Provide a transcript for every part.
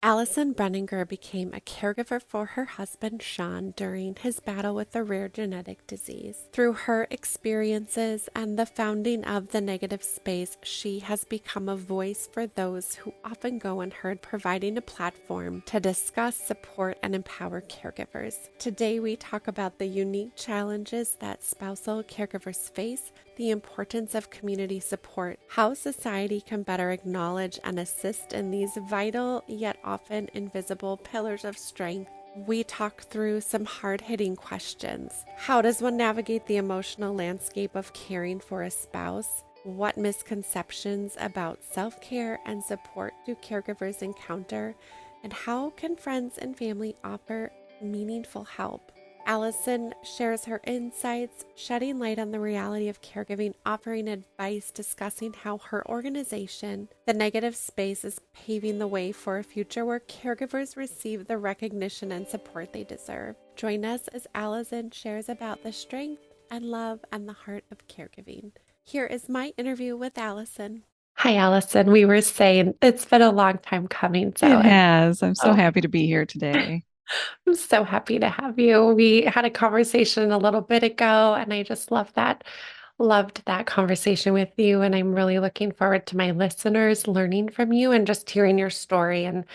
Allison Breininger became a caregiver for her husband Sean during his battle with a rare genetic disease. Through her experiences and the founding of the Negative Space, she has become a voice for those who often go unheard, providing a platform to discuss, support, and empower caregivers. Today, we talk about the unique challenges that spousal caregivers face, the importance of community support, how society can better acknowledge and assist in these vital yet often invisible pillars of strength. We talk through some hard-hitting questions. How does one navigate the emotional landscape of caring for a spouse? What misconceptions about self-care and support do caregivers encounter? And how can friends and family offer meaningful help? Allison shares her insights, shedding light on the reality of caregiving, offering advice, discussing how her organization, The Negative Space, is paving the way for a future where caregivers receive the recognition and support they deserve. Join us as Allison shares about the strength and love and the heart of caregiving. Here is my interview with Allison. Hi, Allison. We were saying it's been a long time coming, so It has. I'm so oh, happy to be here today. I'm so happy to have you. We had a conversation a little bit ago, and I just loved that conversation with you. And I'm really looking forward to my listeners learning from you and just hearing your story and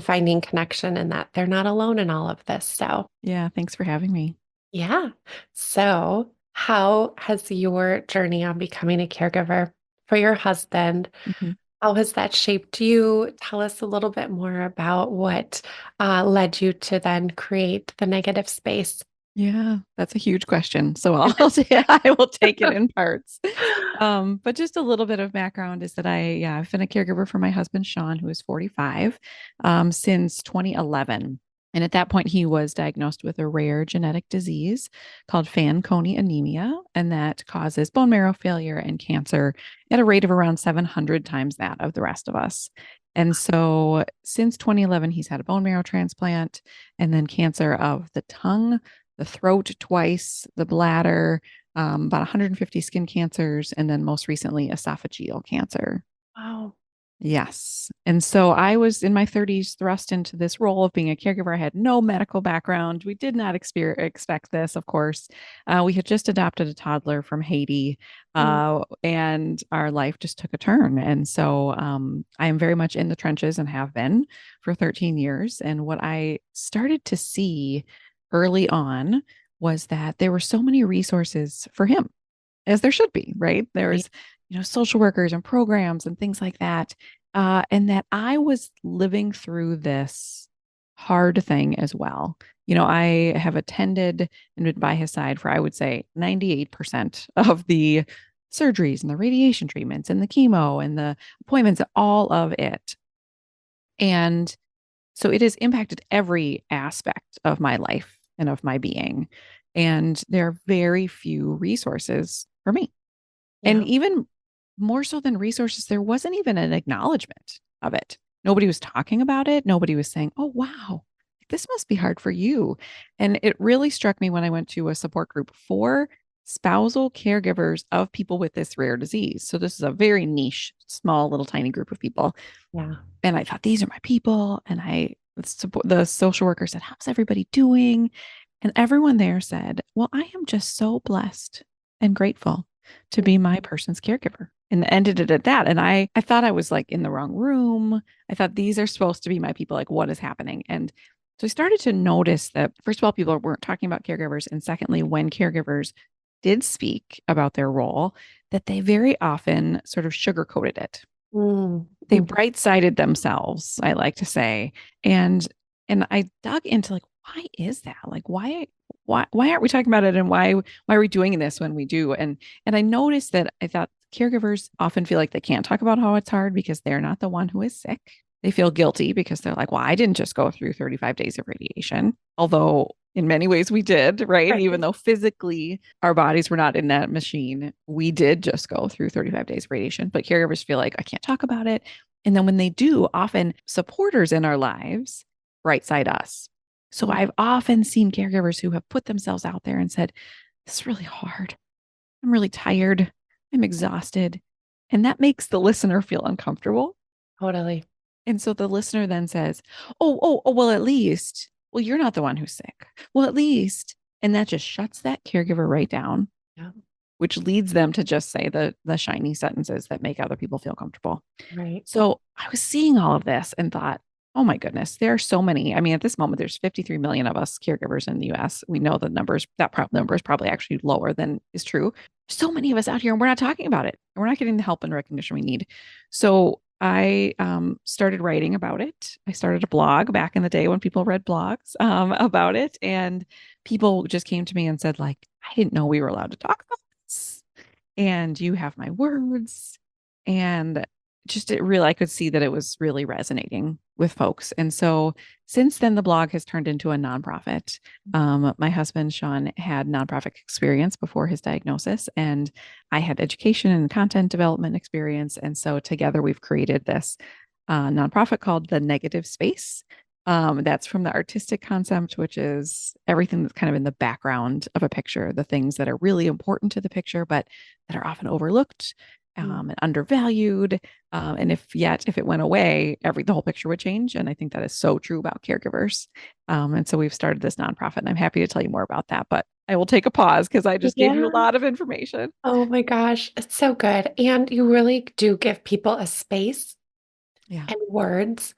finding connection and that they're not alone in all of this. So Yeah, thanks for having me. yeah. So how has your journey on becoming a caregiver for your husband, Mhm. how has that shaped you? Tell us a little bit more about what led you to then create the negative space. Yeah, that's a huge question. So I'll say I will take it in parts. But just a little bit of background is that I've been a caregiver for my husband, Sean, who is 45, since 2011. And at that point, he was diagnosed with a rare genetic disease called Fanconi anemia, and that causes bone marrow failure and cancer at a rate of around 700 times that of the rest of us. And so since 2011, he's had a bone marrow transplant and then cancer of the tongue, the throat twice, the bladder, about 150 skin cancers, and then most recently esophageal cancer. Wow. Yes. And so I was in my 30s thrust into this role of being a caregiver. I had no medical background. We did not expect this, of course. We had just adopted a toddler from Haiti, Mm. and our life just took a turn. And so I am very much in the trenches and have been for 13 years. And what I started to see early on was that there were so many resources for him, as there should be, right? Right. There's, social workers and programs and things like that. And that I was living through this hard thing as well. I have attended and been by his side for, I would say, 98% of the surgeries and the radiation treatments and the chemo and the appointments, all of it. And so it has impacted every aspect of my life and of my being. And there are very few resources for me. And Yeah. even more so than resources, there wasn't even an acknowledgement of it. Nobody was talking about it. Nobody was saying, oh, wow, this must be hard for you. And it really struck me when I went to a support group for spousal caregivers of people with this rare disease. So this is a very niche, small, little tiny group of people. Yeah. And I thought, these are my people. And the social worker said, how's everybody doing? And everyone there said, well, I am just so blessed and grateful to be my person's caregiver. And ended it at that. And I thought I was like in the wrong room. I thought these are supposed to be my people. Like, what is happening? And so I started to notice that, first of all, people weren't talking about caregivers. And secondly, when caregivers did speak about their role, that they very often sort of sugarcoated it. Mm. They bright-sided themselves, I like to say. And I dug into, like, why is that? Like, why aren't we talking about it, and why are we doing this when we do? And I noticed that I thought caregivers often feel like they can't talk about how it's hard because they're not the one who is sick. They feel guilty because they're like, well, I didn't just go through 35 days of radiation. Although in many ways we did, right? Even Right. though physically our bodies were not in that machine, we did just go through 35 days of radiation. But caregivers feel like, I can't talk about it. And then when they do, often supporters in our lives bright side us. So Mm. I've often seen caregivers who have put themselves out there and said, this is really hard. I'm really tired. I'm exhausted. And that makes the listener feel uncomfortable. Totally. And so the listener then says, oh, well, at least, well, you're not the one who's sick. Well, at least, and that just shuts that caregiver right down, Yeah. which leads them to just say the shiny sentences that make other people feel comfortable. Right. So I was seeing all of this and thought, oh my goodness, there are so many. I mean, at this moment, there's 53 million of us caregivers in the US. We know the numbers, number is probably actually lower than is true. So many of us out here, and we're not talking about it. And we're not getting the help and recognition we need. So I started writing about it. I started a blog back in the day when people read blogs about it. And people just came to me and said, like, I didn't know we were allowed to talk about this. And you have my words. And just it really, I could see that it was really resonating with folks. And so since then, the blog has turned into a nonprofit. My husband, Sean, had nonprofit experience before his diagnosis, and I had education and content development experience. And so together we've created this nonprofit called The Negative Space. That's from the artistic concept, which is everything that's kind of in the background of a picture, the things that are really important to the picture, but that are often overlooked and undervalued. And if it went away, the whole picture would change. And I think that is so true about caregivers. And so we've started this nonprofit, and I'm happy to tell you more about that. But I will take a pause because I just gave you a Yeah. lot of information. Oh my gosh, it's so good. And you really do give people a space Yeah. and words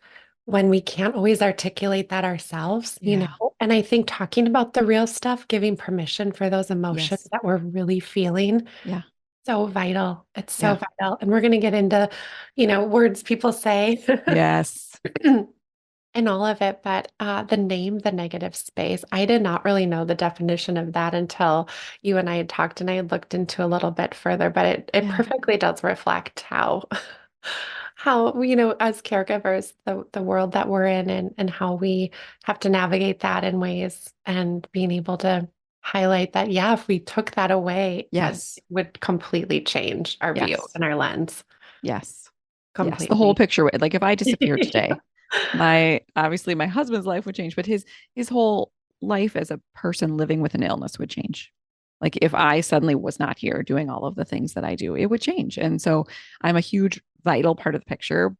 when we can't always articulate that ourselves, Yeah. And I think talking about the real stuff, giving permission for those emotions Yes. that we're really feeling, Yeah. so vital. It's so Yeah. vital. And we're going to get into, words people say Yes. and all of it. But the name, the negative space, I did not really know the definition of that until you and I had talked and I had looked into a little bit further, but it Yeah. perfectly does reflect how, as caregivers, the world that we're in and how we have to navigate that in ways and being able to highlight that, yeah, if we took that away, Yes. it would completely change our view Yes. and our lens Yes. Yes. The whole completely. picture would, like, if I disappeared Yeah. today, obviously my husband's life would change, but his whole life as a person living with an illness would change. Like if I suddenly was not here doing all of the things that I do, it would change. And so I'm a huge vital part of the picture,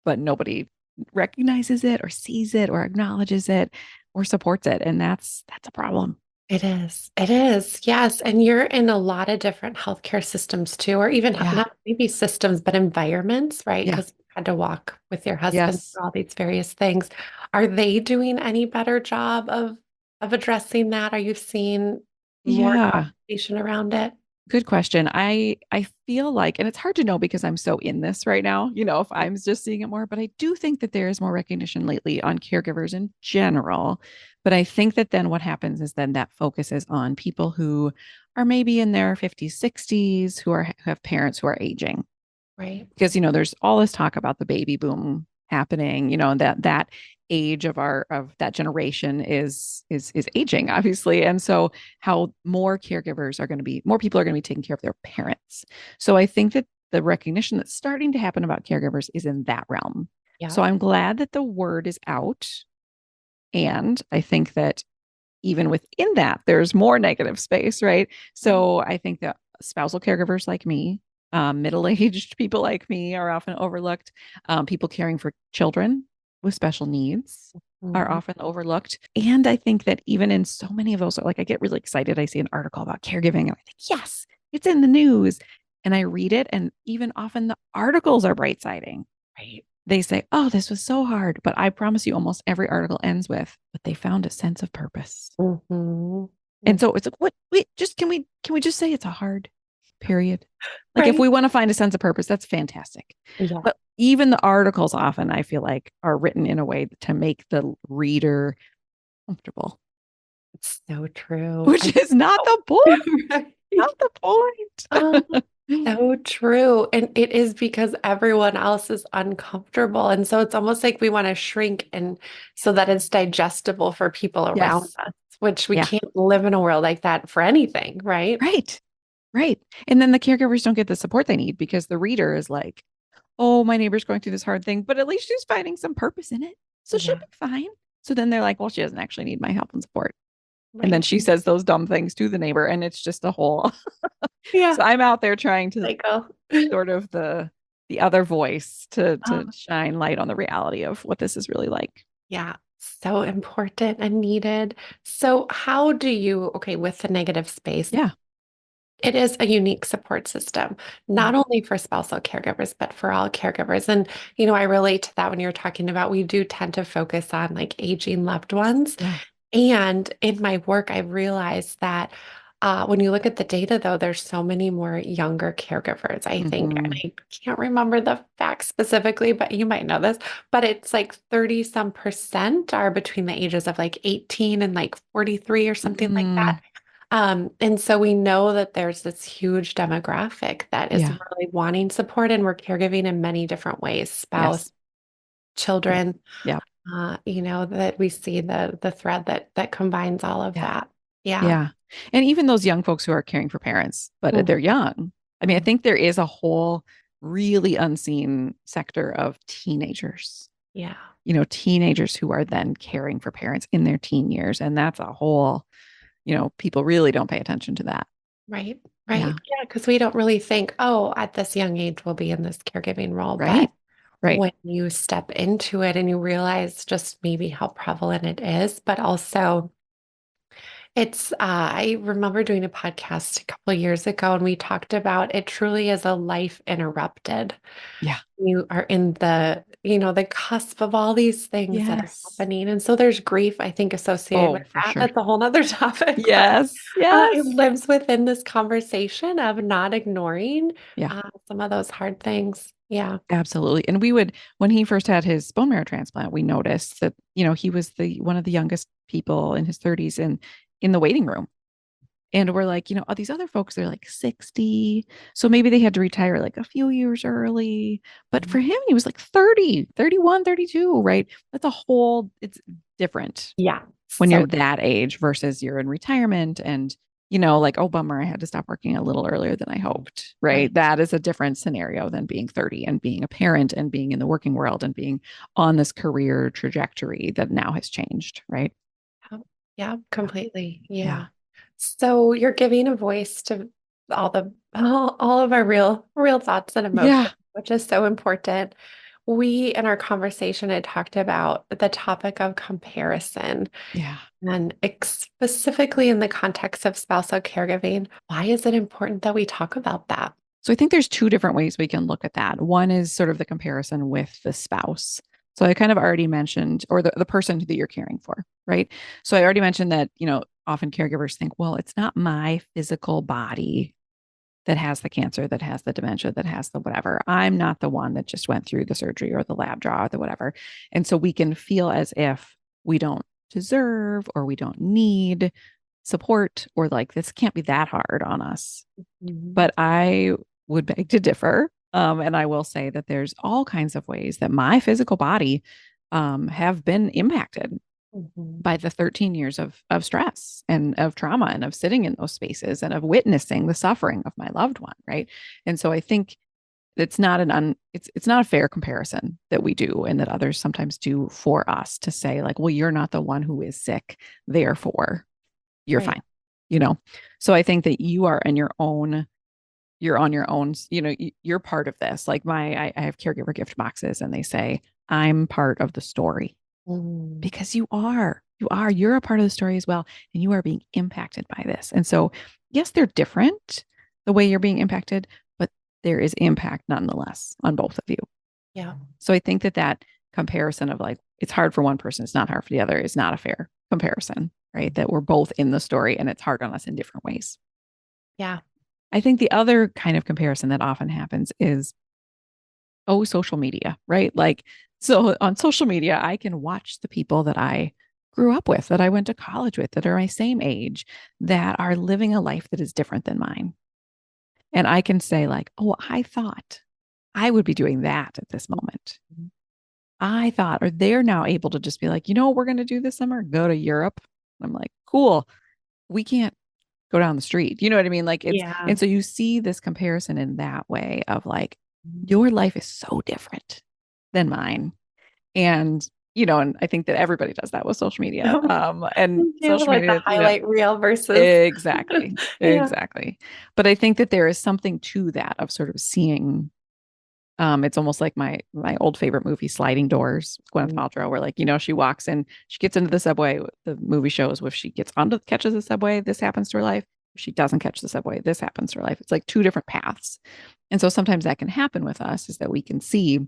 but nobody recognizes it or sees it or acknowledges it or supports it. And that's a problem. It is. It is. Yes. And you're in a lot of different healthcare systems too, or even Yeah. not maybe systems, but environments, right? Yeah. Because you had to walk with your husband Yes. through all these various things. Are they doing any better job of addressing that? Are you seeing more Yeah. conversation around it? Good question. I feel like, and it's hard to know because I'm so in this right now, if I'm just seeing it more, but I do think that there is more recognition lately on caregivers in general. But I think that then what happens is then that focuses on people who are maybe in their 50s, 60s, who have parents who are aging. Right. Because there's all this talk about the baby boom happening, that age of that generation is aging, obviously. And so how more people are going to be taking care of their parents. So I think that the recognition that's starting to happen about caregivers is in that realm. Yeah. So I'm glad that the word is out. And I think that even within that, there's more negative space, right? So I think that spousal caregivers like me, middle-aged people like me are often overlooked. People caring for children with special needs are Mhm. often overlooked. And I think that even in so many of those, like I get really excited. I see an article about caregiving and I think, yes, it's in the news. And I read it, and even often the articles are bright siding. Right. They say, oh, this was so hard. But I promise you, almost every article ends with, but they found a sense of purpose. Mhm. And so it's like, what, wait, just can we just say it's a hard period? Like if Right. we want to find a sense of purpose, that's fantastic. Yeah. But even the articles often I feel like are written in a way to make the reader comfortable, It's so true. which is not the point. Right. Not the Oh, point. so true. And it is because everyone else is uncomfortable. And so it's almost like we want to shrink and so that it's digestible for people around Yes. us, which we Yeah. can't live in a world like that for anything, right? Right. Right. And then the caregivers don't get the support they need because the reader is like, oh, my neighbor's going through this hard thing, but at least she's finding some purpose in it. So she'll Yeah, be fine. So then they're like, well, she doesn't actually need my help and support. And then right. she says those dumb things to the neighbor, and it's just a whole. Yeah, So I'm out there trying to cycle. sort of the other voice to Oh, shine light on the reality of what this is really like. yeah, so important and needed. So, how do you, okay, with the negative space, Yeah. it is a unique support system, Yeah. not only for spousal caregivers, but for all caregivers. And, I relate to that when you're talking about we do tend to focus on like aging loved ones. Yeah. And in my work, I've realized that when you look at the data, though, there's so many more younger caregivers, I think. And Hmm. I can't remember the facts specifically, but you might know this. But it's like 30 some percent are between the ages of like 18 and like 43 or something like Mm, that. And so we know that there's this huge demographic that is yeah. really wanting support, and we're caregiving in many different ways, Yes. spouse, Yeah. children, Yeah. that we see the thread that combines all of Yeah. that. Yeah. Yeah. And even those young folks who are caring for parents, but Mm, they're young. I mean, I mm, think there is a whole really unseen sector of teenagers, yeah. teenagers who are then caring for parents in their teen years. And that's a whole, people really don't pay attention to that. Right. Yeah. Right. Yeah. Because we don't really think, oh, at this young age, we'll be in this caregiving role. Right. But Right. when you step into it and you realize just maybe how prevalent it is, but also I remember doing a podcast a couple of years ago and we talked about it truly as a life interrupted. Yeah. You are in the cusp of all these things that are Yes. happening. And so there's grief, I think, associated with Oh, for that. sure. That's a whole nother topic, but Yes. it Yes. lives within this conversation of not ignoring Yeah. some of those hard things. Yeah. Absolutely. And when he first had his bone marrow transplant, we noticed that, he was the one of the youngest people in his 30s in the waiting room. And we're like, all these other folks, they're like 60. So maybe they had to retire like a few years early. But Mhm. for him, he was like 30, 31, 32, right? It's different Yeah. when you're So, that age versus you're in retirement and like, oh bummer, I had to stop working a little earlier than I hoped, right? right. That is a different scenario than being 30 and being a parent and being in the working world and being on this career trajectory that now has changed, right? Yeah, yeah, Yeah. completely. Yeah. Yeah. So you're giving a voice to all of our real thoughts and emotions, Yeah. which is so important. We in our conversation had talked about the topic of comparison Yeah. and specifically in the context of spousal caregiving. Why is it important that we talk about that? So I think there's two different ways we can look at that. One is sort of the comparison with the spouse. So I kind of already mentioned, or the person that you're caring for, right? So I already mentioned that, often caregivers think, well, it's not my physical body that has the cancer, that has the dementia, that has the whatever. I'm not the one that just went through the surgery or the lab draw or the whatever. And so we can feel as if we don't deserve or we don't need support or like this can't be that hard on us. Mhm. But I would beg to differ. And I will say that there's all kinds of ways that my physical body have been impacted Mhm. by the 13 years of stress and of trauma and of sitting in those spaces and of witnessing the suffering of my loved one, right? And so I think it's not a fair comparison that we do and that others sometimes do for us to say like, well, you're not the one who is sick, therefore you're Right. fine, you know. So I think that you're on your own, you're part of this. Like I have caregiver gift boxes and they say, I'm part of the story Mhm. because you're a part of the story as well. And you are being impacted by this. And so, yes, they're different the way you're being impacted, but there is impact nonetheless on both of you. Yeah. So I think that comparison of like, it's hard for one person, it's not hard for the other is not a fair comparison, right? That we're both in the story and it's hard on us in different ways. Yeah. I think the other kind of comparison that often happens is, oh, social media, right? Like, so on social media, I can watch the people that I grew up with, that I went to college with, that are my same age, that are living a life that is different than mine. And I can say, like, oh, I thought I would be doing that at this moment. Mhm. I thought, or they're now able to just be like, you know what we're going to do this summer? Go to Europe. I'm like, cool. We can't go down the street. You know what I mean? Like Yeah. and so you see this comparison in that way of like, Mhm. your life is so different than mine. And, and I think that everybody does that with social media. And You social like the media, highlight reel versus exactly, yeah. exactly. But I think that there is something to that of sort of seeing It's almost like my old favorite movie, Sliding Doors, with Gwyneth Paltrow, where like, she walks in, she gets into the subway. The movie shows if she gets onto catches the subway, this happens to her life. If she doesn't catch the subway, this happens to her life. It's like two different paths. And so sometimes that can happen with us is that we can see,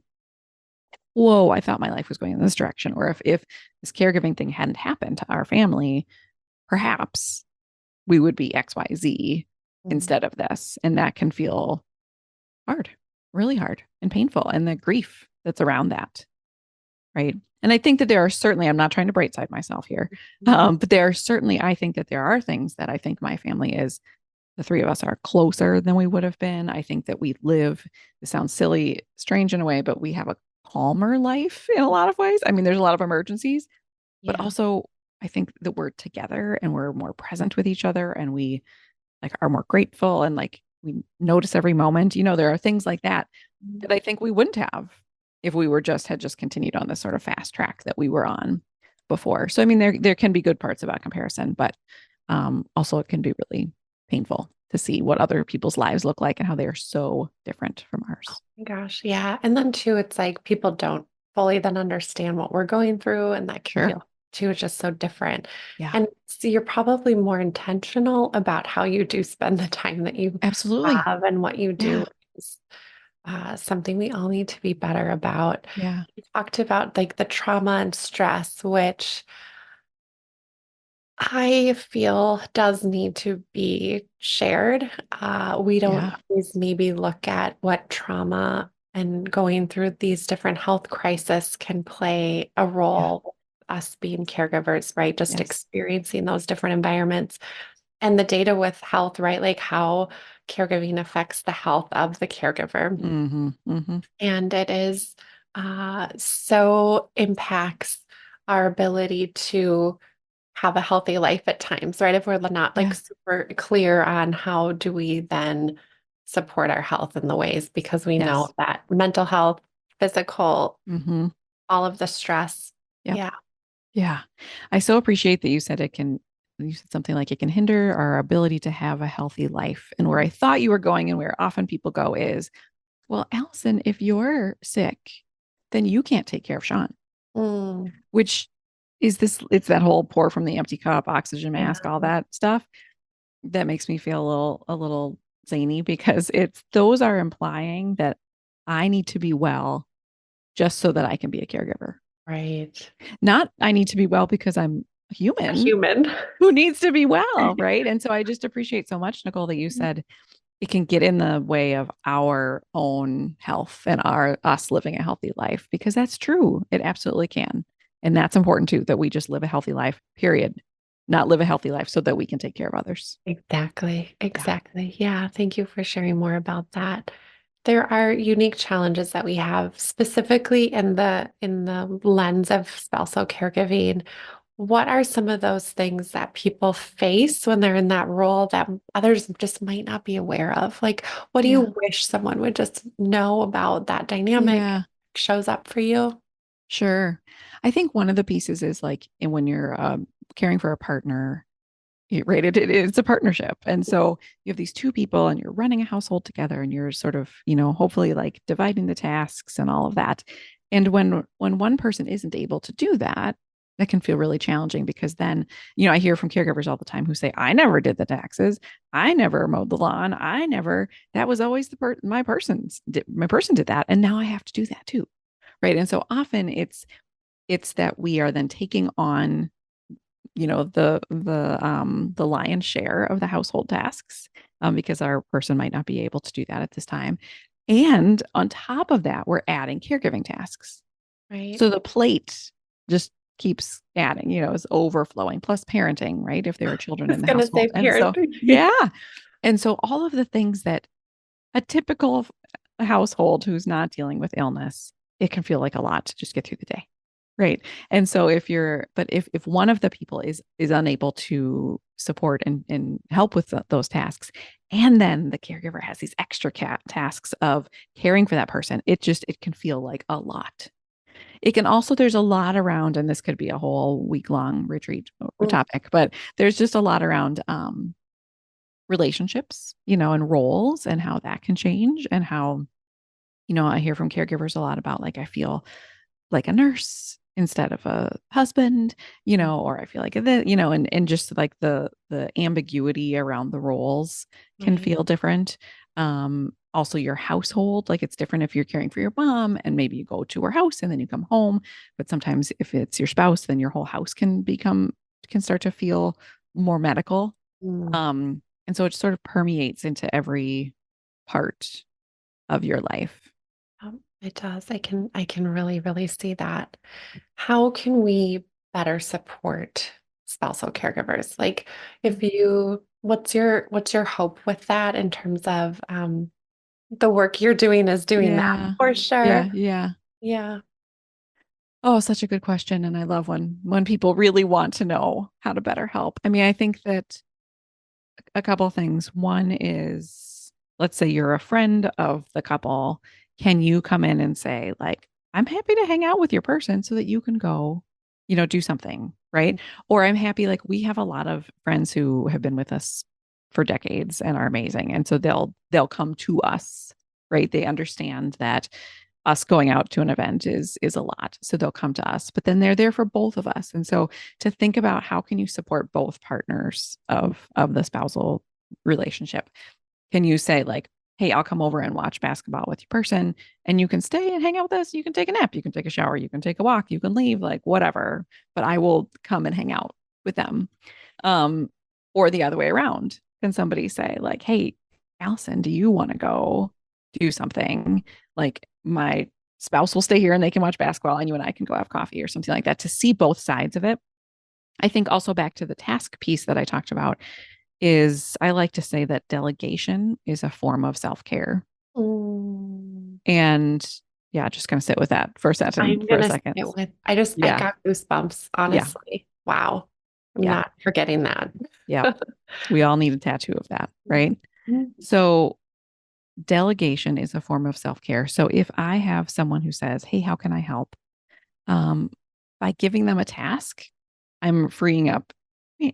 whoa, I thought my life was going in this direction. Or if this caregiving thing hadn't happened to our family, perhaps we would be XYZ Mm. instead of this. And that can feel hard, really hard and painful. And the grief that's around that. Right. And I think that there are certainly, I'm not trying to bright side myself here, but there are certainly, I think that there are things that I think my family is, the three of us are closer than we would have been. I think that we live, this sounds silly, strange in a way, but we have a calmer life in a lot of ways. I mean, there's a lot of emergencies, but Yeah. also I think that we're together and we're more present with each other and we like are more grateful and like we notice every moment. There are things like that that I think we wouldn't have if we had just continued on this sort of fast track that we were on before. So I mean, there can be good parts about comparison, but also it can be really painful to see what other people's lives look like and how they are so different from Oh ours. my gosh. Yeah. And then too, it's like people don't fully then understand what we're going through, and that can Sure. feel too, it's just so different. Yeah. And so you're probably more intentional about how you do spend the time that you Absolutely. have and what you do Yeah. is something we all need to be better about. Yeah. You talked about like the trauma and stress, which I feel does need to be shared. We don't Yeah. always maybe look at what trauma and going through these different health crises can play a Yeah. role, us being caregivers, right? Just Yes. experiencing those different environments and the data with health, right? Like how caregiving affects the health of the caregiver. Mm-hmm. Mm-hmm. And it is so impacts our ability to have a healthy life at times, right? If we're not like Yeah. super clear on how do we then support our health in the ways, because we know Yes. that mental health, physical, Mm-hmm. all of the stress. Yep. Yeah. Yeah. I so appreciate that you said something like it can hinder our ability to have a healthy life. And where I thought you were going and where often people go is, well, Allison, if you're sick, then you can't take care of Sean, Mm, which it's that whole pour from the empty cup, oxygen yeah. mask, all that stuff that makes me feel a little zany because those are implying that I need to be well just so that I can be a caregiver. Right. Not I need to be well because I'm a A human human. who needs to be well, right? And so I just appreciate so much, Nicole, that you said it can get in the way of our own health and our us living a healthy life because that's true. It absolutely can. And that's important too, that we just live a healthy life, period. Not live a healthy life so that we can take care of others. Exactly. Yeah. Exactly. Yeah. Thank you for sharing more about that. There are unique challenges that we have specifically in the lens of spousal caregiving. What are some of those things that people face when they're in that role that others just might not be aware of? Like, what do you Yeah. wish someone would just know about that dynamic Yeah. shows up for you? Sure. I think one of the pieces is like when you're caring for a partner, right? It's a partnership. And so you have these two people and you're running a household together and you're sort of, hopefully like dividing the tasks and all of that. And when one person isn't able to do that, that can feel really challenging because then, I hear from caregivers all the time who say, I never did the taxes. I never mowed the lawn. That was always my person did that. And now I have to do that too. Right. And so often it's that we are then taking on the lion's share of the household tasks because our person might not be able to do that at this time. And on top of that, we're adding caregiving tasks. Right. So the plate just keeps adding, is overflowing, plus parenting, right? If there are I children in was the gonna say household. And so, parenting. yeah. And so all of the things that a typical household who's not dealing with illness, it can feel like a lot to just get through the day. Right. And so if one of the people is unable to support and help with those tasks, and then the caregiver has these extra tasks of caring for that person, it can feel like a lot. It can also, there's a lot around, and this could be a whole week long retreat or Mm, topic, but there's just a lot around relationships, and roles and how that can change and how I hear from caregivers a lot about like, I feel like a nurse instead of a husband, or I feel like this, and just like the ambiguity around the roles can Right. feel different. Also your household, like it's different if you're caring for your mom and maybe you go to her house and then you come home. But sometimes if it's your spouse, then your whole house can start to feel more medical. Mm. And so it sort of permeates into every part of your life. It does. I can really, really see that. How can we better support spousal caregivers? Like if you, what's your hope with that in terms of the work you're doing is doing that Yeah. for sure. Yeah. Yeah. Yeah. Oh, such a good question. And I love when people really want to know how to better help. I mean, I think that a couple of things. One is, let's say you're a friend of the couple. Can you come in and say, like, I'm happy to hang out with your person so that you can go, do something, right? Or I'm happy, like, we have a lot of friends who have been with us for decades and are amazing. And so they'll come to us, right? They understand that us going out to an event is a lot. So they'll come to us, but then they're there for both of us. And so to think about how can you support both partners of the spousal relationship. Can you say like, hey, I'll come over and watch basketball with your person and you can stay and hang out with us. You can take a nap, you can take a shower, you can take a walk, you can leave, like whatever, but I will come and hang out with them. Um, or the other way around. Can somebody say, like, hey, Allison, do you want to go do something? Like, my spouse will stay here and they can watch basketball and you and I can go have coffee or something like that to see both sides of it. I think also back to the task piece that I talked about is I like to say that delegation is a form of self care. Mm. And yeah, just going to sit with that for a second, I'm for a gonna say second. it with, I Yeah. got goosebumps, Yeah. honestly. Wow. I'm Yeah. not forgetting that. Yeah. We all need a tattoo of that. Right. Mhm. So delegation is a form of self care. So if I have someone who says, hey, how can I help? Um, by giving them a task, I'm freeing up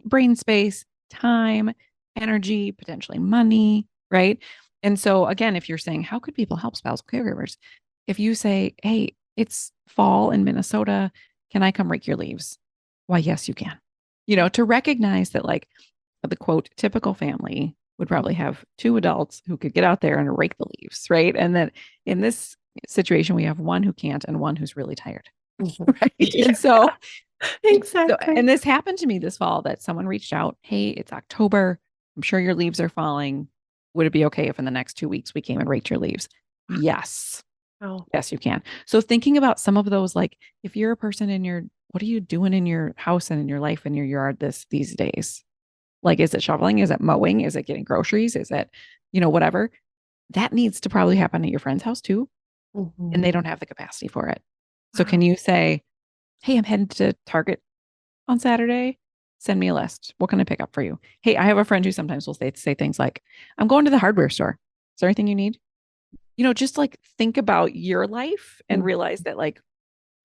brain space, time, energy, potentially money, right? And so, again, if you're saying, how could people help spousal caregivers? If you say, hey, it's fall in Minnesota, can I come rake your leaves? Why, yes, you can. To recognize that, like, the quote, typical family would probably have two adults who could get out there and rake the leaves, right? And that in this situation, we have one who can't and one who's really tired. Mhm. Right. Yeah, And exactly. and this happened to me this fall that someone reached out, hey, it's October. I'm sure your leaves are falling. Would it be okay if in the next 2 weeks we came and raked your leaves? Yes. Wow. Yes, you can. So thinking about some of those, like if you're a person what are you doing in your house and in your life in your yard these days? Like, is it shoveling? Is it mowing? Is it getting groceries? Is it, whatever? That needs to probably happen at your friend's house too. And Mhm. they don't have the capacity for it. So Wow. can you say, hey, I'm heading to Target on Saturday. Send me a list. What can I pick up for you? Hey, I have a friend who sometimes will say things like, I'm going to the hardware store. Is there anything you need? Just like think about your life and Mm. realize that, like,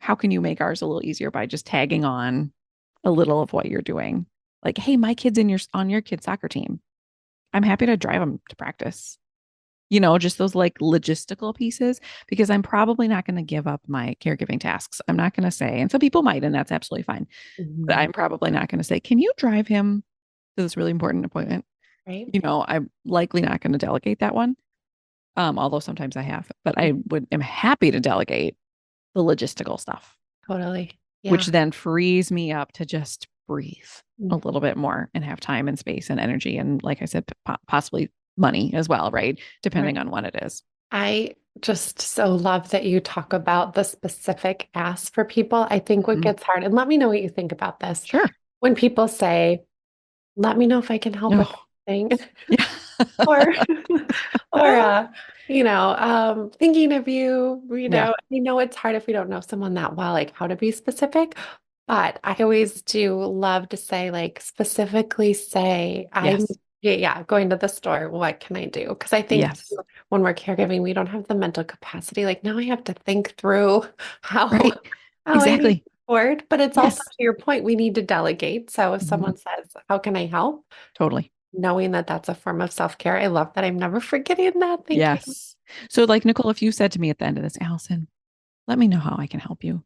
how can you make ours a little easier by just tagging on a little of what you're doing? Like, hey, my kid's on your kid's soccer team. I'm happy to drive them to practice. Just those like logistical pieces, because I'm probably not going to give up my caregiving tasks. I'm not going to say, and some people might, and that's absolutely fine. But Mhm. I'm probably not going to say, can you drive him to this really important appointment? Right? I'm likely not going to delegate that one. Although sometimes I have, but Mm. am happy to delegate the logistical stuff, Totally. which Yeah. then frees me up to just breathe a Mm. little bit more and have time and space and energy. And like I said, possibly money as well, right? Right. Depending on what it is. I just so love that you talk about the specific asks for people. I think what Mhm. gets hard, and let me know what you think about this. Sure. When people say, let me know if I can help with Oh, anything, yeah. or or thinking of you, Yeah. we know it's hard if we don't know someone that well, like how to be specific. But I always do love to say, like, specifically say, I'm, Yes. yeah, yeah, going to the store. What can I do? Because I think too, Yes. when we're caregiving, we don't have the mental capacity. Like now I have to think through how Right. how I need Exactly. support. But it's also Yes. to your point, we need to delegate. So if Mhm. someone says, how can I help? Totally. knowing that that's a form of self-care. I love that. I'm never forgetting that. Thank you. Yes. So like Nicole, if you said to me at the end of this, Allison, let me know how I can help you.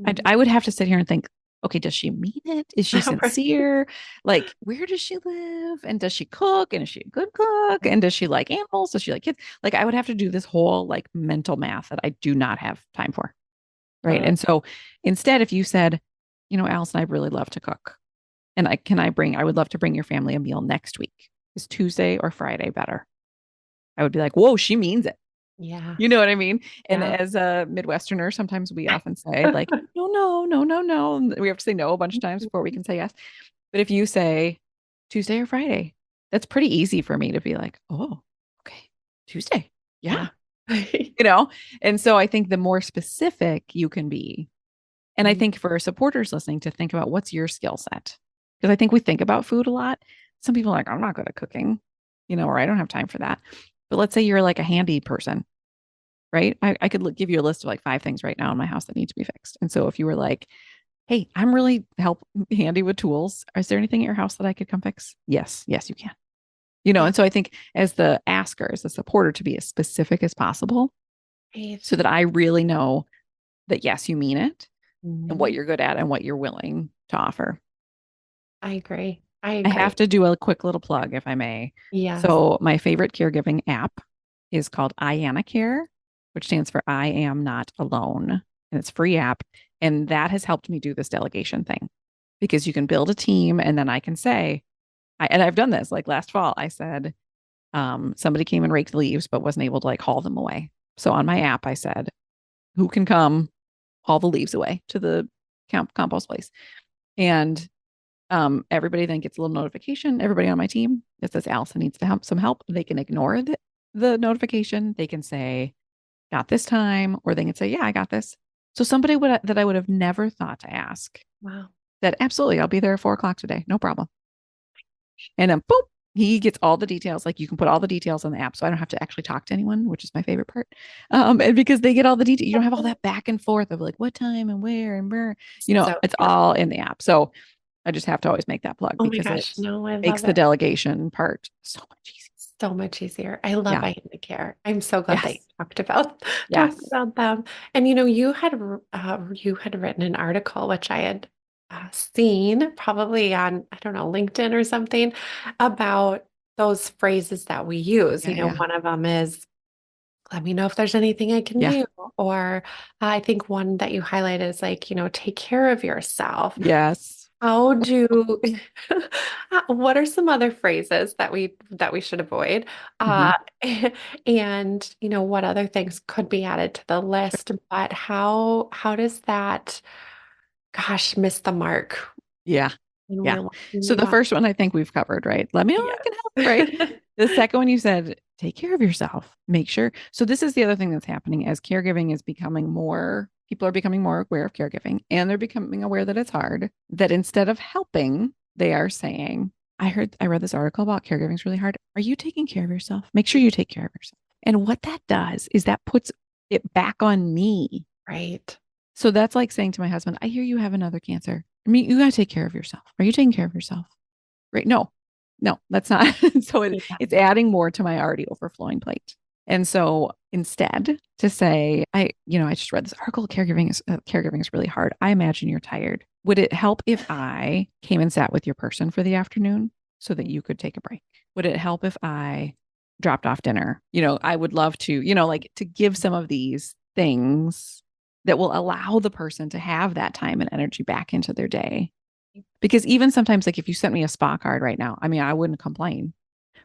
Mhm. I would have to sit here and think, okay, does she mean it? Is she sincere? Like, where does she live? And does she cook? And is she a good cook? And does she like animals? Does she like kids? Like, I would have to do this whole like mental math that I do not have time for. Right. Totally. And so instead, if you said, Allison, I'd really love to cook. And I would love to bring your family a meal next week. Is Tuesday or Friday better? I would be like, whoa, she means it. Yeah. You know what I mean? And Yeah. as a Midwesterner, sometimes we often say, like, no, no, no, no, no. And we have to say no a bunch of times before we can say yes. But if you say Tuesday or Friday, that's pretty easy for me to be like, oh, okay, Tuesday. Yeah. Yeah. You know? And so I think the more specific you can be, and I Mhm. think for supporters listening to think about what's your skill set. Because I think we think about food a lot. Some people are like, I'm not good at cooking, or I don't have time for that. But let's say you're like a handy person, right? I could give you a list of like 5 things right now in my house that need to be fixed. And so if you were like, hey, I'm really handy with tools. Is there anything at your house that I could come fix? Yes, yes, you can. Yeah. And so I think as the asker, as the supporter, to be as specific as possible Right. so that I really know that yes, you mean it and what Mhm. you're good at and what you're willing to offer. I agree. I I have agree. to do a quick little plug, if I may. Yes. So, my favorite caregiving app is called Care, which stands for I Am Not Alone. And it's a free app. And that has helped me do this delegation thing because you can build a team and then I can say, and I've done this like last fall, I said, somebody came and raked leaves, but wasn't able to like haul them away. So on my app, I said, who can come haul the leaves away to the compost place? And everybody then gets a little notification. Everybody on my team that says Allison needs to help some help. They can ignore the notification. They can say, got this time, or they can say, yeah, I got this. So somebody that I would have never thought to ask Wow. that absolutely, I'll be there at 4 o'clock today. No problem. And then boom, he gets all the details. Like you can put all the details on the app. So I don't have to actually talk to anyone, which is my favorite part. And because they get all the details, you don't have all that back and forth of like what time and where and where, So it's cute. all in the app. So I just have to always make that plug Oh my because gosh. it No, I makes love the it. delegation part so much easier. So much easier. I love Yeah. I Hand Care. I'm so glad that you Yes. talked about talked Yes. about them. And you had written an article which I had seen probably on I don't know LinkedIn or something about those phrases that we use. Yeah. Yeah. One of them is let me know if there's anything I can Yeah. do. Or I think one that you highlighted is like, take care of yourself. Yes. How do what are some other phrases that we should avoid? Hmm. Uh, and what other things could be added to the Sure. list, but how does that, gosh, miss the mark Yeah. when Yeah. we're wanting So we the want first one I think we've covered, right? Let me know I yes. can help, right? The second one you said, take care of yourself. Make sure. So this is the other thing that's happening as caregiving is becoming more, people are becoming more aware of caregiving and they're becoming aware that it's hard, that instead of helping, they are saying, I read this article about caregiving is really hard. Are you taking care of yourself? Make sure you take care of yourself. And what that does is that puts it back on me. Right. So that's like saying to my husband, I hear you have another cancer. I mean, you got to take care of yourself. Are you taking care of yourself? Right? No, no, that's not. So Yeah. it's adding more to my already overflowing plate. And so instead to say, I just read this article, caregiving is really hard. I imagine you're tired. Would it help if I came and sat with your person for the afternoon so that you could take a break? Would it help if I dropped off dinner? I would love to, like to give some of these things that will allow the person to have that time and energy back into their day. Because even sometimes, like if you sent me a spa card right now, I mean, I wouldn't complain.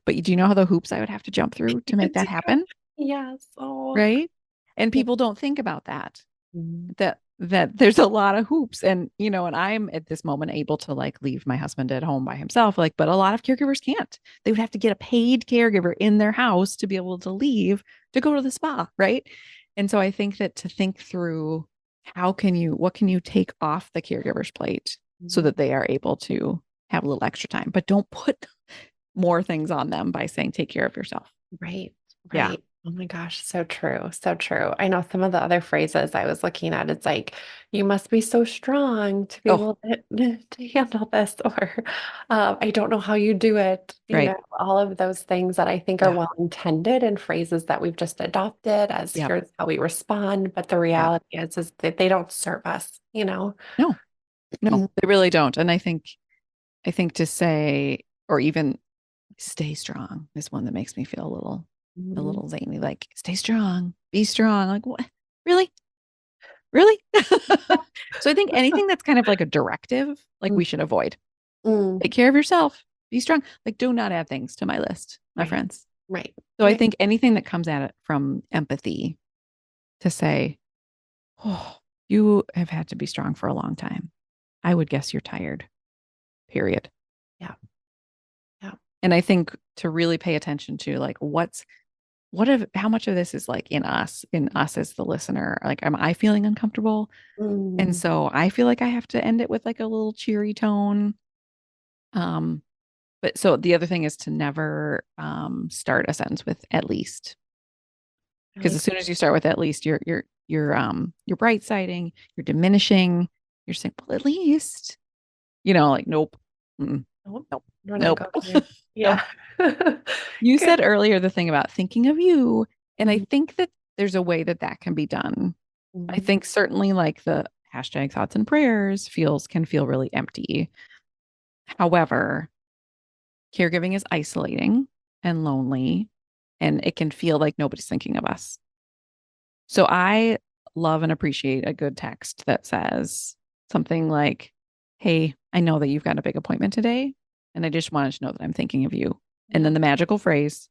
But do you know how the hoops I would have to jump through to I make that do. happen? Yes. Oh. Right. And people don't think about that, Mhm. that there's a lot of hoops. And, and I'm at this moment able to like leave my husband at home by himself. Like, but a lot of caregivers can't. They would have to get a paid caregiver in their house to be able to leave to go to the spa. Right. And so I think that to think through what can you take off the caregiver's plate so Mhm. that they are able to have a little extra time, but don't put more things on them by saying, take care of yourself. Right. Yeah. Right. Oh my gosh, so true. So true. I know some of the other phrases I was looking at, it's like, you must be so strong to be Oh, able to handle this, or I don't know how you do it. right. All of those things that I think are Yeah. well intended and phrases that we've just adopted as Yep. here's how we respond. But the Yep. reality is that they don't serve us. No, no, they really don't. And I think to say, or even stay strong is one that makes me feel a Mhm. little zany. Like, stay strong, be strong. Like, what? Really? Really? So I think anything that's kind of like a directive, like Mm, we should avoid. mm, Take care of yourself, be strong. Like, do not add things to my list, my right, friends. right, So I right. think anything that comes at it from empathy to say, oh, you have had to be strong for a long time. I would guess you're tired, period. Yeah, yeah. And I think to really pay attention to like what if how much of this is like in us as the listener? Like, am I feeling uncomfortable? And Mm, so I feel like I have to end it with like a little cheery tone. Um, but so the other thing is to never start a sentence with at least. I Because as like soon as you start with at least, you're bright siding, you're diminishing, you're saying, well, at least, like nope. Mm-mm. Nope, Nope. we're not Nope. going there. Nope. Yeah. You Good. said earlier the thing about thinking of you, and I Mhm, think that there's a way that that can be done. I mhm. think certainly like the hashtag thoughts and prayers can feel really empty. However, caregiving is isolating and lonely, and it can feel like nobody's thinking of us. So I love and appreciate a good text that says something like, hey, I know that you've got a big appointment today, and I just wanted to know that I'm thinking of you. And then Yeah. the magical phrase,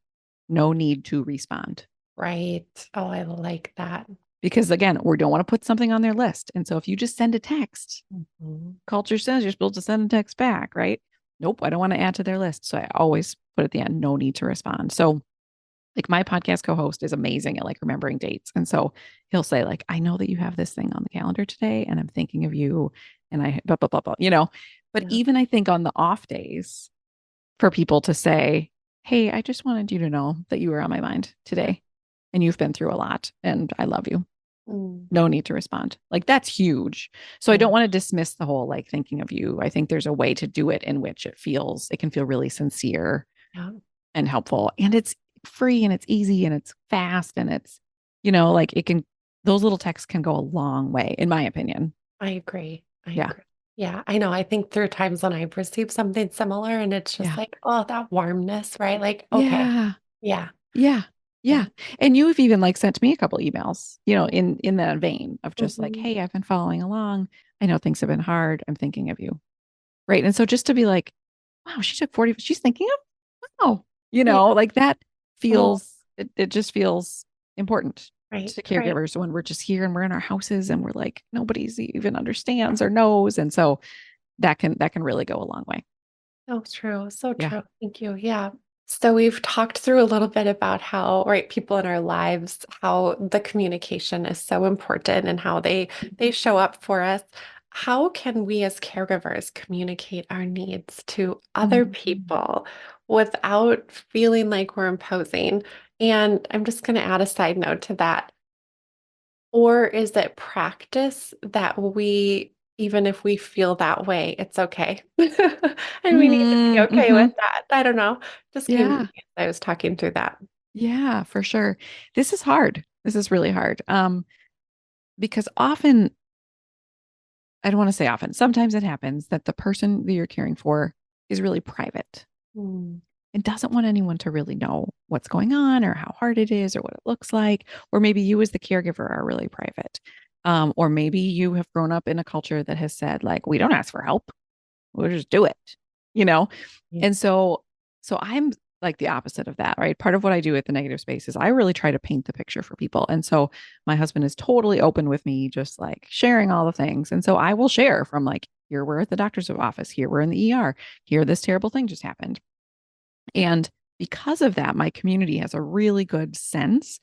no need to respond. Right. Oh, I like that. Because again, we don't want to put something on their list. And so if you just send a text, Mhm. culture says you're supposed to send a text back, right? Nope, I don't want to add to their list. So I always put at the end, no need to respond. So like my podcast co-host is amazing at like remembering dates. And so he'll say, like, I know that you have this thing on the calendar today, and I'm thinking of you. And I blah, blah, blah, blah. But Yeah. even I think on the off days for people to say, hey, I just wanted you to know that you were on my mind Yeah. today and you've been through a lot and I love you. Mm. No need to respond. Like that's huge. So I Yeah. don't want to dismiss the whole like thinking of you. I think there's a way to do it in which it can feel really sincere Yeah. and helpful. And it's free and it's easy and it's fast and it's, like those little texts can go a long way, in my opinion. I agree. I Yeah. agree. Yeah. I know. I think there are times when I've received something similar and it's just Yeah. like, oh, that warmness, right? Like, okay. Yeah. Yeah. Yeah. Yeah. Yeah. And you've even like sent me a couple emails, in that vein of just like, Mhm. hey, I've been following along. I know things have been hard. I'm thinking of you. Right. And so just to be like, wow, she took 40, she's thinking of, wow, Yeah. like that Oh, it just feels important right. to Right. caregivers when we're just here and we're in our houses and we're like, nobody's even understands or knows. And so that can really go a long way. So true. So Yeah. true. Thank you. Yeah. So we've talked through a little bit about how, right, people in our lives, how the communication is so important and how they show up for us. How can we as caregivers communicate our needs to other Mm. people without feeling like we're imposing? And I'm just going to add a side note to that. Or is it practice that even if we feel that way, it's okay? And we need to be Mm, okay with mhm. that. I don't know. Just came to Yeah. me as I was talking through that. Yeah, for sure. This is hard. This is really hard. Because often, I don't want to say often, sometimes it happens that the person that you're caring for is really private Mm, and doesn't want anyone to really know what's going on or how hard it is or what it looks like. Or maybe you, as the caregiver, are really private. Or maybe you have grown up in a culture that has said, like, we don't ask for help, we'll just do it, you know? yeah. And so I'm like the opposite of that, right? Part of what I do at the negative space is I really try to paint the picture for people. And so my husband is totally open with me, just like sharing all the things. And so I will share from like, here we're at the doctor's office, here we're in the ER, here this terrible thing just happened. And because of that, my community has a really good sense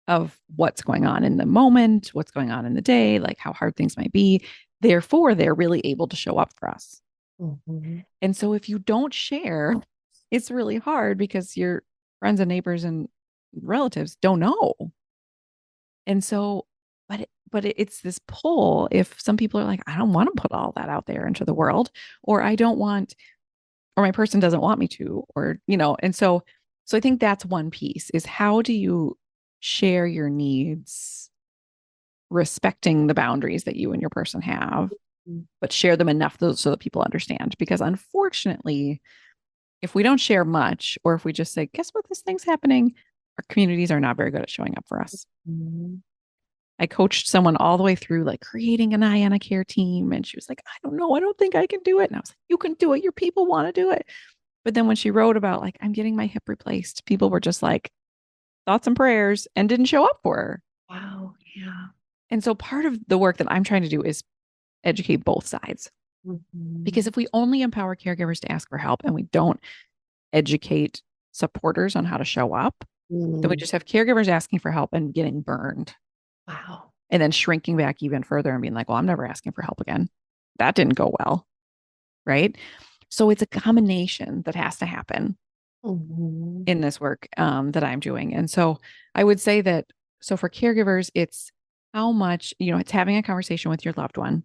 of what's going on in the moment, what's going on in the day, like how hard things might be. Therefore, they're really able to show up for us. Mhm. And so if you don't share, it's really hard because your friends and neighbors and relatives don't know. And so, it's this pull. If some people are like, I don't want to put all that out there into the world, or I don't want, or my person doesn't want me to, or, and so I think that's one piece is how do you share your needs, respecting the boundaries that you and your person have, but share them enough so that people understand. Because unfortunately, if we don't share much, or if we just say, guess what, this thing's happening, our communities are not very good at showing up for us. Mm-hmm. I coached someone all the way through like creating an Iana care team. And she was like, I don't know. I don't think I can do it. And I was like, you can do it. Your people want to do it. But then when she wrote about like, I'm getting my hip replaced, people were just like, thoughts and prayers, and didn't show up for her. Wow. Yeah. And so part of the work that I'm trying to do is educate both sides. Mm-hmm. Because if we only empower caregivers to ask for help and we don't educate supporters on how to show up, then we Mm. just have caregivers asking for help and getting burned Wow. and then shrinking back even further and being like, well, I'm never asking for help again. That didn't go well. Right. So it's a combination that has to happen Mm-hmm. in this work that I'm doing. And so I would say that, so for caregivers, it's how much, it's having a conversation with your loved one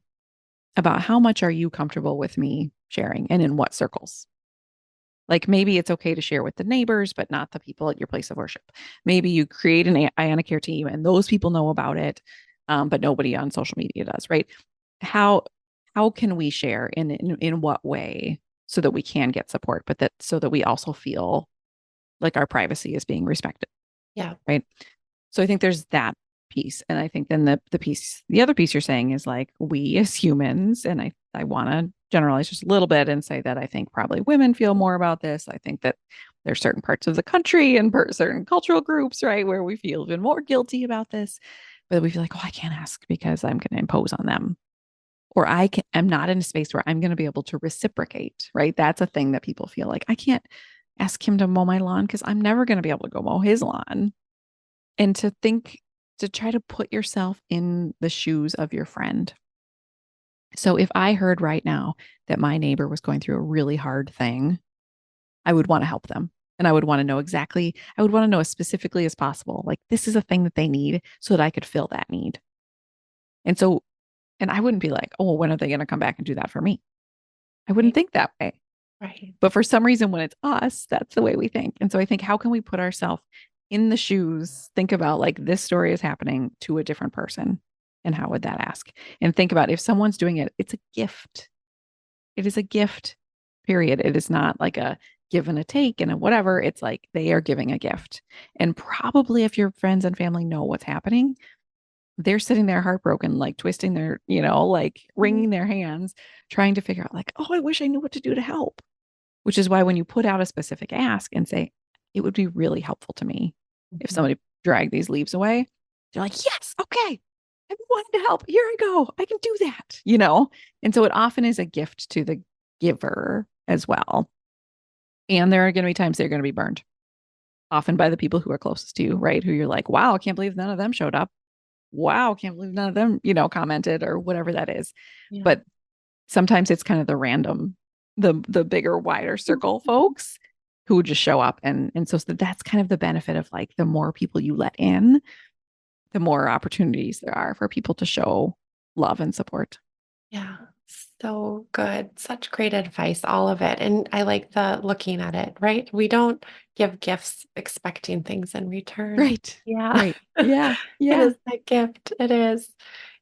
about how much are you comfortable with me sharing and in what circles. Like maybe it's okay to share with the neighbors, but not the people at your place of worship. Maybe you create an Iana care team and those people know about it, but nobody on social media does, right? How how can we share in what way so that we can get support, but that so that we also feel like our privacy is being respected, Yeah. right? So I think there's that piece. And I think then the other piece you're saying is like we as humans, and I want to generalize just a little bit and say that I think probably women feel more about this. I think that there's certain parts of the country and certain cultural groups, right, where we feel even more guilty about this, but we feel like, oh, I can't ask because I'm going to impose on them. Or I'm not in a space where I'm going to be able to reciprocate, right? That's a thing that people feel like I can't ask him to mow my lawn because I'm never going to be able to go mow his lawn. And to try to put yourself in the shoes of your friend. So if I heard right now that my neighbor was going through a really hard thing, I would want to help them. And I would want to know as specifically as possible, like this is a thing that they need so that I could fill that need. And so, and I wouldn't be like, oh, when are they going to come back and do that for me? I wouldn't Right. think that way. Right. But for some reason, when it's us, that's the way we think. And so I think, how can we put ourselves in the shoes? Think about like this story is happening to a different person. And how would that ask? And think about if someone's doing it, it's a gift. It is a gift, period. It is not like a give and a take and a whatever. It's like they are giving a gift. And probably if your friends and family know what's happening, they're sitting there heartbroken, like twisting their, like Mhm. wringing their hands, trying to figure out, like, oh, I wish I knew what to do to help. Which is why when you put out a specific ask and say, it would be really helpful to me if Mhm. somebody dragged these leaves away, they're like, yes, okay. I've been wanting to help. Here I go. I can do that. And so it often is a gift to the giver as well. And there are going to be times they're going to be burned, often by the people who are closest to you, right? Who you're like, wow, I can't believe none of them showed up. Wow, can't believe none of them, commented or whatever that is. Yeah. But sometimes it's kind of the random, the bigger, wider circle folks who just show up. And so that's kind of the benefit of like the more people you let in, the more opportunities there are for people to show love and support. Yeah, so good. Such great advice, all of it. And I like the looking at it, right? We don't give gifts expecting things in return. Right. Yeah, Right. Yeah. it Yeah. is that gift. It is.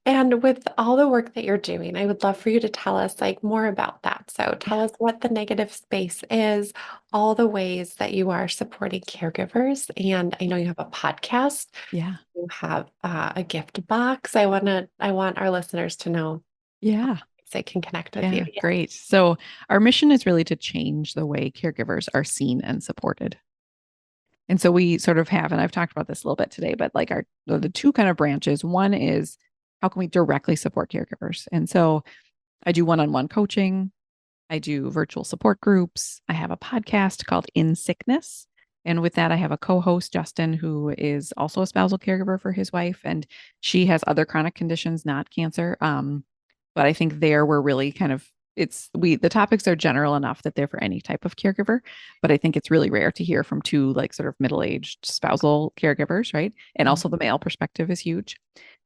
And with all the work that you're doing, I would love for you to tell us like more about that. So tell Yeah. us what the negative space is, all the ways that you are supporting caregivers. And I know you have a podcast, Yeah. you have a gift box. I want our listeners to know Yeah. they can connect with you. Yeah. Great. So our mission is really to change the way caregivers are seen and supported. And so we sort of have, and I've talked about this a little bit today, but like the two kind of branches. One is how can we directly support caregivers? And so I do one-on-one coaching. I do virtual support groups. I have a podcast called In Sickness. And with that, I have a co-host, Justin, who is also a spousal caregiver for his wife. And she has other chronic conditions, not cancer. But I think there we're really kind of the topics are general enough that they're for any type of caregiver, but I think it's really rare to hear from two like sort of middle-aged spousal caregivers, right? And Mhm. also the male perspective is huge.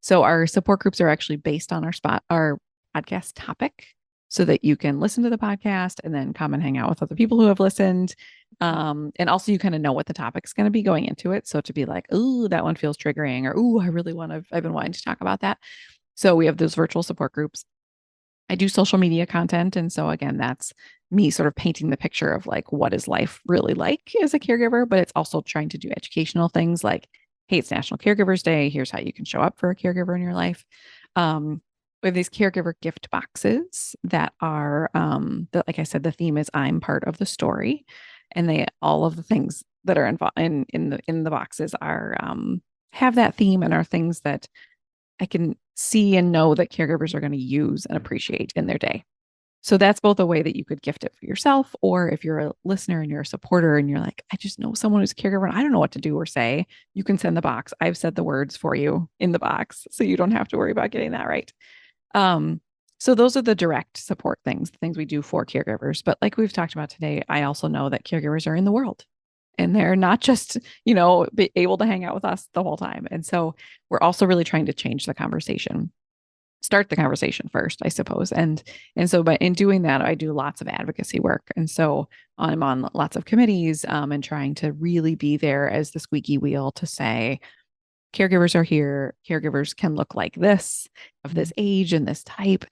So our support groups are actually based on our podcast topic so that you can listen to the podcast and then come and hang out with other people who have listened. And also you kind of know what the topic's going to be going into it. So to be like, oh, that one feels triggering, or oh, I've been wanting to talk about that. So we have those virtual support groups. I do social media content. And so again, that's me sort of painting the picture of like what is life really like as a caregiver, but it's also trying to do educational things like, hey, it's National Caregivers Day. Here's how you can show up for a caregiver in your life. Um, we have these caregiver gift boxes that are like I said, the theme is I'm part of the story. And they all of the things that are involved in the boxes are have that theme and are things that I can see and know that caregivers are going to use and appreciate in their day. So that's both a way that you could gift it for yourself, or if you're a listener and you're a supporter and you're like, I just know someone who's a caregiver and I don't know what to do or say, you can send the box. I've said the words for you in the box, so you don't have to worry about getting that right. Um, so those are the direct support things, the things we do for caregivers. But like we've talked about today, I also know that caregivers are in the world and they're not just, be able to hang out with us the whole time. And so we're also really trying to change the conversation, start the conversation first, I suppose. And so, but in doing that, I do lots of advocacy work. And so I'm on lots of committees and trying to really be there as the squeaky wheel to say, caregivers are here. Caregivers can look like this, of this age and this type.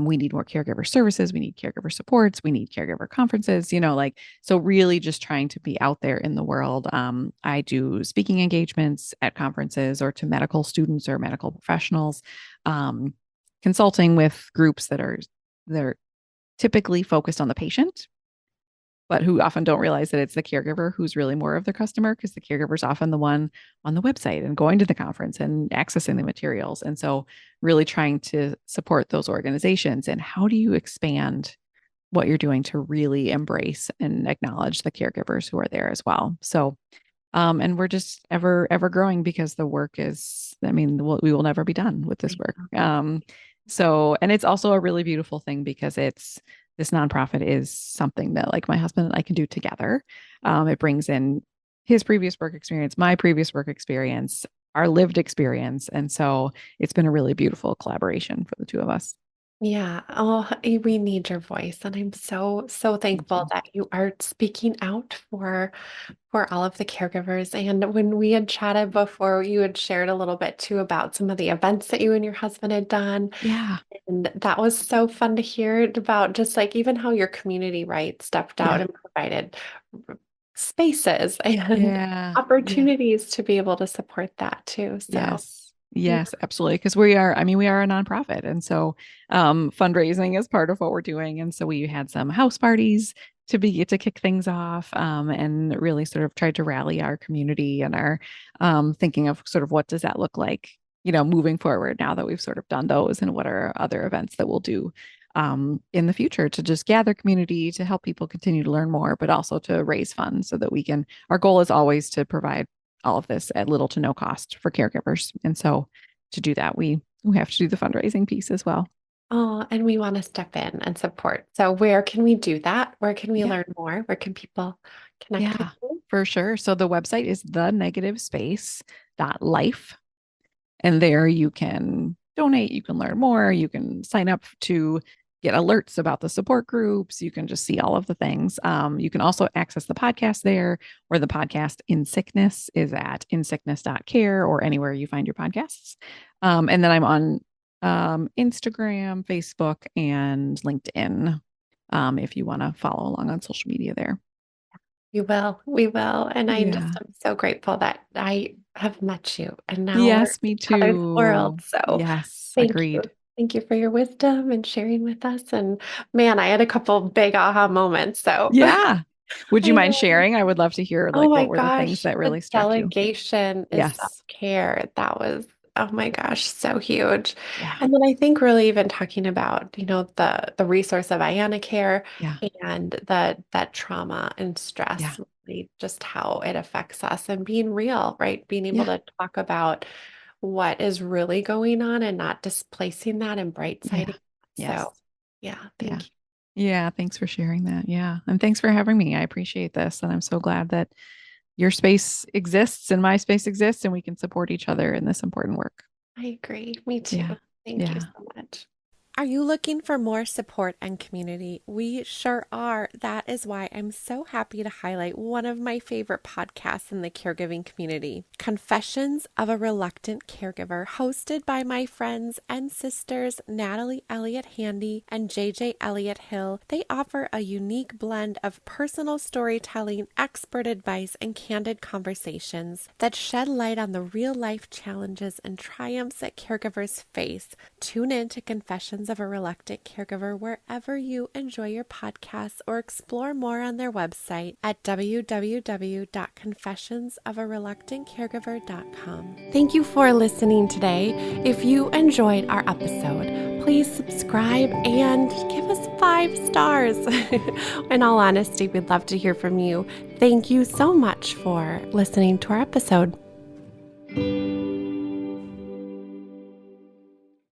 We need more caregiver services. We need caregiver supports. We need caregiver conferences, so really just trying to be out there in the world. I do speaking engagements at conferences or to medical students or medical professionals, consulting with groups they're typically focused on the patient but who often don't realize that it's the caregiver who's really more of the customer because the caregiver is often the one on the website and going to the conference and accessing the materials. And so, really trying to support those organizations. And how do you expand what you're doing to really embrace and acknowledge the caregivers who are there as well? So, and we're just ever growing because the work is, I mean, we will never be done with this work. So, and it's also a really beautiful thing because this nonprofit is something that like my husband and I can do together. It brings in his previous work experience, my previous work experience, our lived experience. And so it's been a really beautiful collaboration for the two of us. Yeah. Oh, we need your voice. And I'm so, so Thank thankful you. that you are speaking out for all of the caregivers. And when we had chatted before, you had shared a little bit too about some of the events that you and your husband had done. Yeah. And that was so fun to hear about just like even how your community, right, stepped out Yeah. and provided spaces and Yeah. Yeah. opportunities to be able to support that too. So, Yes. yeah. Yes, absolutely. Because I mean, we are a nonprofit. And so fundraising is part of what we're doing. And so we had some house parties to kick things off and really sort of tried to rally our community and our thinking of sort of what does that look like, moving forward now that we've sort of done those and what are other events that we'll do in the future to just gather community to help people continue to learn more, but also to raise funds so that our goal is always to provide all of this at little to no cost for caregivers. And so to do that, we have to do the fundraising piece as well. Oh, and we want to step in and support. So where can we do that? Where can we Yeah. learn more? Where can people connect with Yeah, you? for sure. So the website is thenegativespace.life. And there you can donate, you can learn more, you can sign up to get alerts about the support groups. You can just see all of the things. You can also access the podcast there, or the podcast In Sickness is at insickness.care or anywhere you find your podcasts. And then I'm on Instagram, Facebook, and LinkedIn if you want to follow along on social media there. We will. We will. And I just Yeah. am so grateful that I have met you and now we're Yes, in me each other's world. too. So Yes, thank you. agreed. Thank you for your wisdom and sharing with us. And man, I had a couple big aha moments. So Yeah. Would you I mind know. sharing? I would love to hear Oh like my what were the things gosh, that the really struck you? delegation is Yes. self-care. That was, oh my gosh, so huge. Yeah. And then I think really even talking about, the resource of Ayana Care Yeah. and that trauma and Yeah. stress, really just how it affects us and being real, right? Being able Yeah. to talk about what is really going on and not displacing that and bright Yeah. siding. Yes. So yeah, Yeah. thank you. Yeah, thanks for sharing that. Yeah. And thanks for having me. I appreciate this. And I'm so glad that your space exists and my space exists and we can support each other in this important work. I agree. Me Yeah. too. Thank you Yeah. so much. Are you looking for more support and community? We sure are. That is why I'm so happy to highlight one of my favorite podcasts in the caregiving community, Confessions of a Reluctant Caregiver, hosted by my friends and sisters Natalie Elliott Handy and JJ Elliott Hill. They offer a unique blend of personal storytelling, expert advice, and candid conversations that shed light on the real life challenges and triumphs that caregivers face. Tune in to Confessions of a Reluctant Caregiver wherever you enjoy your podcasts, or explore more on their website at www.confessionsofareluctantcaregiver.com. Thank you for listening today. If you enjoyed our episode, please subscribe and give us 5 stars. In all honesty, we'd love to hear from you. Thank you so much for listening to our episode.